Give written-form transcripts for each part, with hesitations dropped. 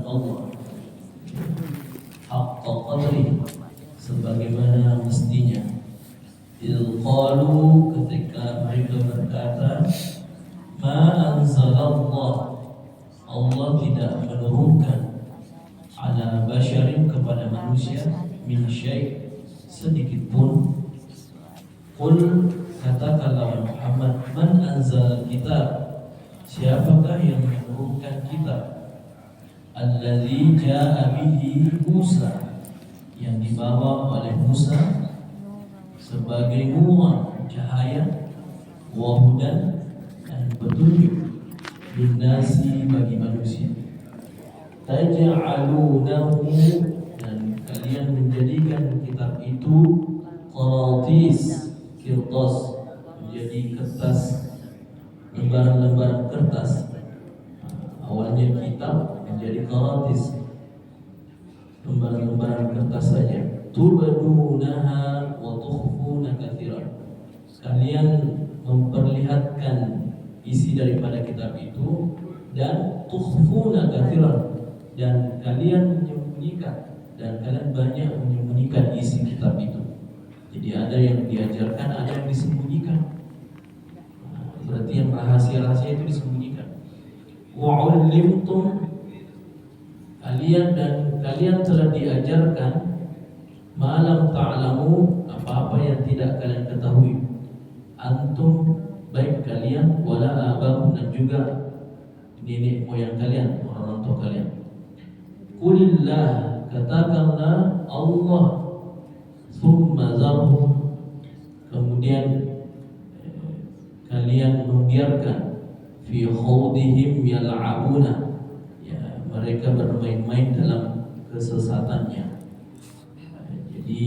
Allah haqqa qadri, sebagaimana mestinya. Qalu, ketika mereka berkata, ma anzalallah, Allah tidak menurunkan, ala basyarin, kepada manusia, min syai', sedikit pun. Qul, katakanlah Muhammad, man anzal kitab, siapakah yang menurunkan kitab? Alladzi jaa bihi Musa, yang dibawa oleh Musa sebagai nur, cahaya, wa hudan, dan petunjuk, linnasi, bagi manusia. Taj'alunahu, dan kalian menjadikan kitab itu qaratis, kirtas, menjadi kertas, lembaran-lembaran kertas. Awalnya kitab menjadi qaratis, lembaran-lembaran kertas saja. Tubdunaha wa tukhfuna katsiran, kalian memperlihatkan isi daripada kitab itu, dan tukhfuna katsiran, dan kalian menyembunyikan, dan kalian banyak menyembunyikan isi kitab itu. Jadi ada yang diajarkan, ada yang disembunyikan. Berarti yang rahasia-rahasia itu disembunyikan. Wa 'ullimtum, kalian telah diajarkan, malam ta'lamu, apa-apa yang tidak kalian ketahui. Antum, baik kalian, wala abakum, dan juga nenek moyang kalian, orang tua kalian. Qulillah, katakanlah Allah, summa zarhum, kemudian kalian membiarkan, fi khawdihim yal'abuna, ya, mereka bermain-main dalam kesesatannya. Jadi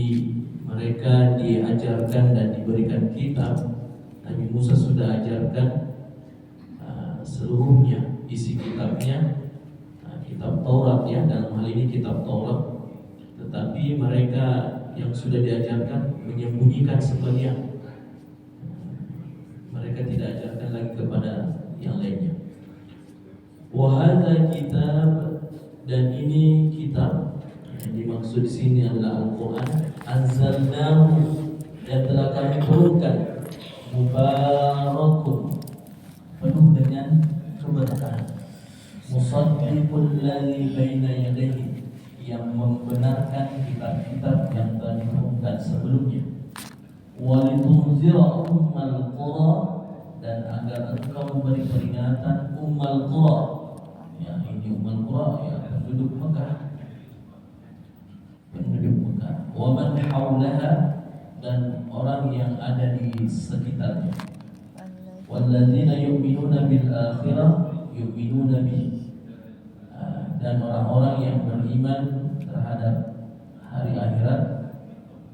mereka diajarkan dan diberikan kitab. Nabi Musa sudah ajarkan seluruhnya isi kitabnya, kitab Taurat, ya, dalam hal ini kitab Taurat. Tetapi mereka yang sudah diajarkan menyembunyikan sebagian. Mereka tidak ajarkan lagi kepada yang lainnya. Wa hadza kitab, dan ini kitab yang dimaksud di sini adalah Al-Quran. Anzalnahu, dan telah kami turunkan, mubarakun, penuh dengan keberkahan. Musaddiqul ladzi baina yadayhi, yang membenarkan kitab-kitab yang telah diturunkan sebelumnya. Walitunzira ummal qura, dan agar engkau memberi peringatan ummal qura, ya, ini ummal qura, ya, penduduk Mekah. Wa man haulaha, dan orang yang ada di sekitarnya. Walladzina yu'minuna bil akhirah yu'minuna bihi, dan orang-orang yang beriman terhadap hari akhirat,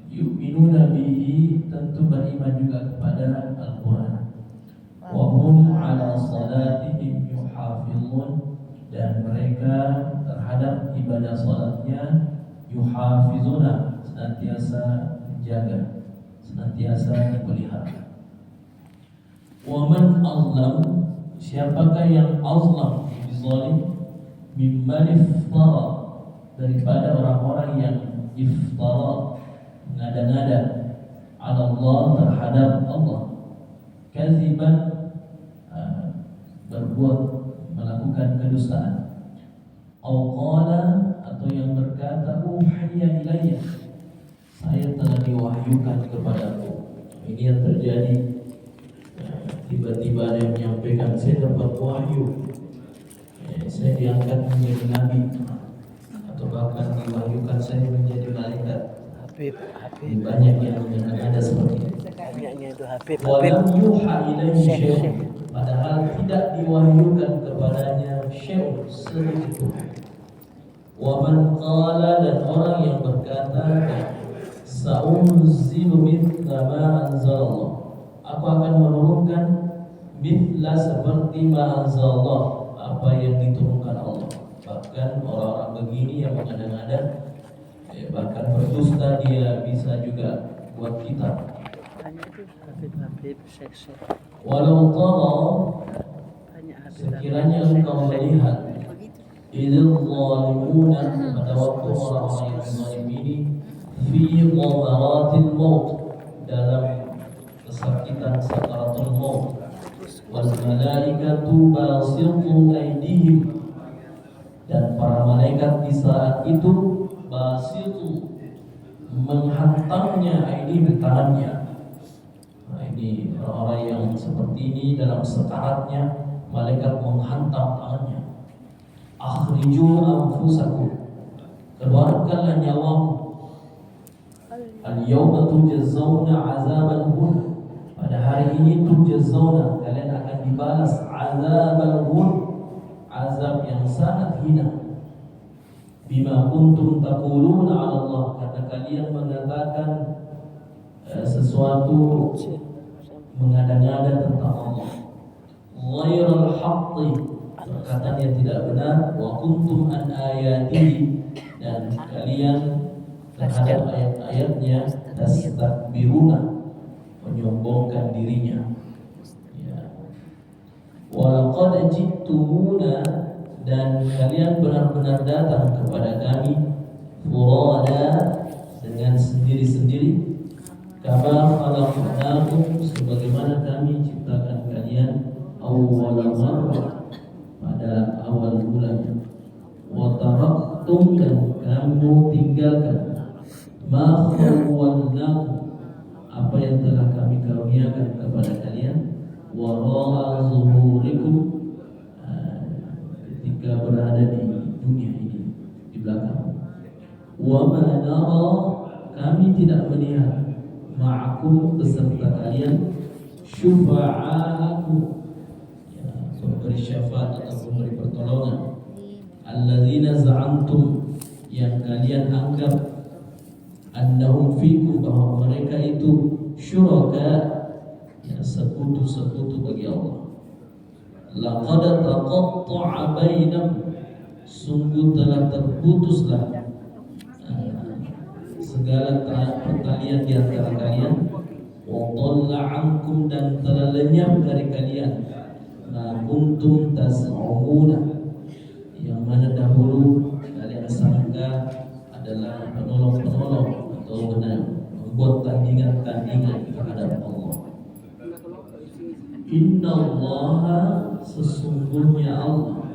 yu'minuna bihi, tentu beriman juga kepada Al-Quran. Wa hum ala salatihim yuhafizun, dan mereka terhadap ibadah salatnya yuhafizuna, senantiasa menjaga, senantiasa dipelihara. Wa man azlam, siapakah yang azlam, zalim, mimman iftara, daripada orang-orang yang iftara, ngada-ngada, ala Allah, terhadap Allah, kaziban, berbuat, melakukan kedustaan. Au qala, atau yang berkata, uhiya ilayya, saya telah diwahyukan kepadaku. Ini yang terjadi. Tiba-tiba ada yang menyampaikan, saya dapat wahyu, saya diangkat menjadi nabi, atau bahkan diwahyukan saya menjadi malaikat. Banyak yang ada seperti itu. Walam yuha ilaihi syai'un, padahal tidak diwahyukan kepadanya syai'un, sedikit pun. Wa man qala, dan orang yang berkata, sa'unzilu mithla ma anzalallah, aku akan menurunkan mithla, seperti ma anzalallah, apa yang diturunkan Allah. Bahkan orang-orang begini yang mengada-ngada, bahkan berdusta, dia bisa juga buat kitab. Walau tara, sekiranya engkau melihat, Idzal zalimuna, pada waktu orang-orang yang zalim ini, fi ghamaratil maut, dalam kesakitan sakaratul maut, wal malaikatu basitu aydihim, dan para malaikat di saat itu basitu, menghantamnya aydihim, tangannya. Nah, ini orang-orang yang seperti ini dalam sekaratnya, malaikat menghantam tangannya. Akhriju anfusakum, keluarkanlah nyawamu. Al-yawma tujazzauna azabal hun, pada hari ini tujazzauna, kalian akan dibalas azabal hun, azab yang sangat hina. Bima kuntum taquluna 'ala Allah, karena kalian mengatakan sesuatu, mengada-ngada tentang Allah. Ghairal haqqi, perkataan yang tidak benar. Wa kuntum an ayatihi, dan kalian terhadap ayat-ayatnya tastakbiruna, menyombongkan dirinya. Ya. Wa laqad ji'tumuna, dan kalian benar-benar datang kepada kami furada, dengan sendiri-sendiri. Kama khalaqnakum, sebagaimana kami ciptakan kalian awwal marrah, pada awal bulan. Wa taraktum, dan kamu tinggalkan ma khawwalnakum, apa yang telah kami karuniakan kepada kalian, wara'a zuhurikum, ketika berada di dunia ini, di belakang. Wa ma nara, kami tidak melihat, ma'akum, beserta kalian, syufa'akum, ya, memberi syafaat atau memberi pertolongan, alladzina za'antum, yang kalian anggap, annahum fikum, bahwa mereka itu syuraka, ya, sekutu-sekutu bagi Allah. Laqad taqatta'a bainakum, sungguh telah terputuslah segala pertalian di antara kalian. Wa dhalla 'ankum, dan telah lenyap dari kalian, ma kuntum tas'umuna, yang mana dahulu kalian sangka adalah penolong-penolong atau benar membuat tandingan-tandingan terhadap Allah. Innallaha, sesungguhnya Allah,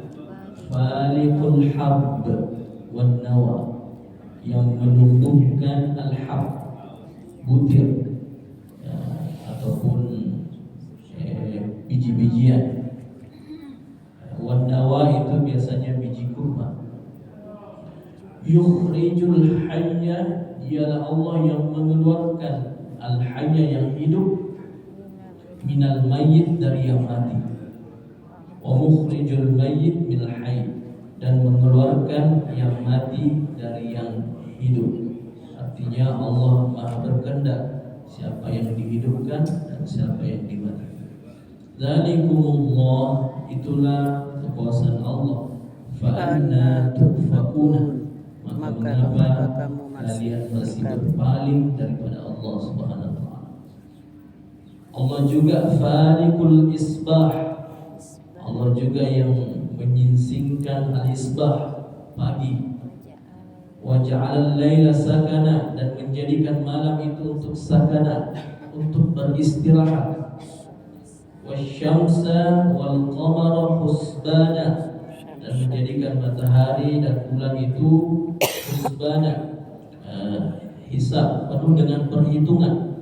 falikul habb wan nawa, yang menumbuhkan al-hab, butir, ya, ataupun biji-bijian. Wan nawa itu biasanya biji kurma. Yukhrijul hayya, dialah Allah yang mengeluarkan al-hayya, yang hidup, minal mayyit, dari yang mati. Wa mukhrijul mayyit minal hayy, dan mengeluarkan yang mati dari yang hidup. Artinya Allah Maha berkehendak siapa yang dihidupkan dan siapa yang dimatikan. Dzalikumullah, itulah kekuasaan Allah. Fa anna tufakuna, maka mengapa kalian masih berpaling daripada Allah Subhanahu wa taala. Allah juga falikul isbah, Allah juga yang menyingsingkan al-isbah, pagi. Wa ja'alal laila sakana, dan menjadikan malam itu untuk sakana, untuk beristirahat. Wasyamsa wal qamara husbana, dan menjadikan matahari dan bulan itu husbana, hisab, penuh dengan perhitungan,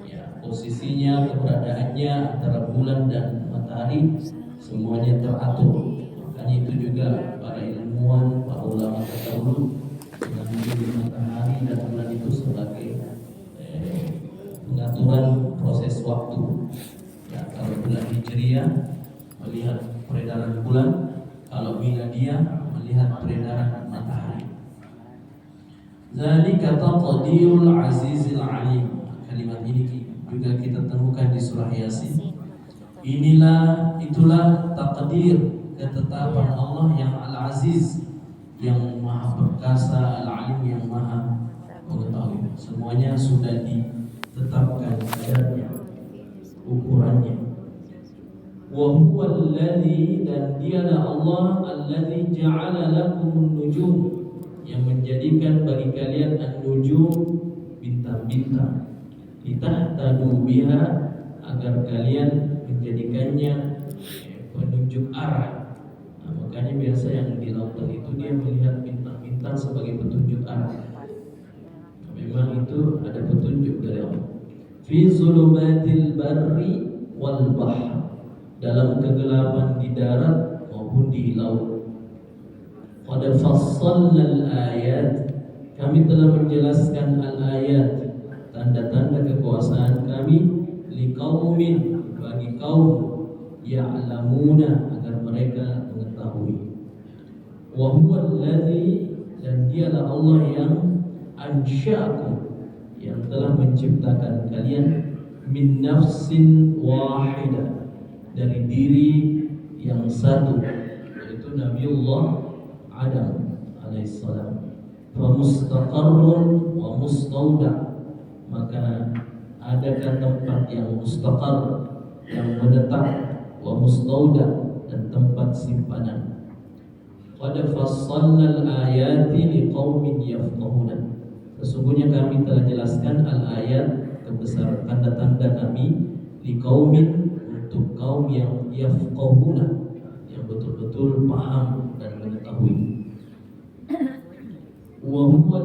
ya, posisinya, keberadaannya antara bulan dan matahari semuanya teratur. Makanya itu juga para ilmuwan, para ulama terdahulu mengambil matahari dan bulan itu sebagai pengaturan proses waktu. Ya, kalau bulan Hijriah melihat peredaran bulan, kalau Miladiyah melihat peredaran matahari. Zalika taqdirul azizil alim. Kalimat ini juga kita temukan di surah Yasin. Itulah takdir, ketetapan Allah yang al-aziz, yang maha perkasa, al-alim, yang maha mengetahui. Semuanya sudah ditetapkan kadarnya, ukurannya. Wa huwa alladzi, dan dialah Allah alladzi ja'ala lakumun nujum, yang menjadikan bagi kalian an-nujum, bintang-bintang, litahtadu biha, agar kalian menjadikannya penunjuk arah. Nah, makanya biasa yang di lautan itu dia melihat bintang-bintang sebagai petunjuk arah. Memang itu ada petunjuk dari Allah. Fi zulumatil barri wal bahr, dalam kegelapan di darat maupun di laut. Qad fassalna al-ayat, kami telah menjelaskan al-ayat, tanda-tanda kekuasaan kami, liqaumin, bagi kaum, ya'lamuna, agar mereka mengetahui. Wa huwa alladzi, dan dialah Allah yang ansya'akum, yang telah menciptakan kalian, min nafsin wahidah, dari diri yang satu, yaitu Nabiullah Adam alaihissalam. Fa mustaqarrun wa mustauda, maka adakah tempat yang mustaqar, yang menetap, wa mustauda, dan tempat simpanan. Qad fassalna al-ayati liqaumin yafqahuna, sesungguhnya kami telah jelaskan al-ayat, kebesaran tanda-tanda kami, liqaumin, untuk kaum yang yafqahuna, yang betul-betul paham dan mengetahui. Wa huwa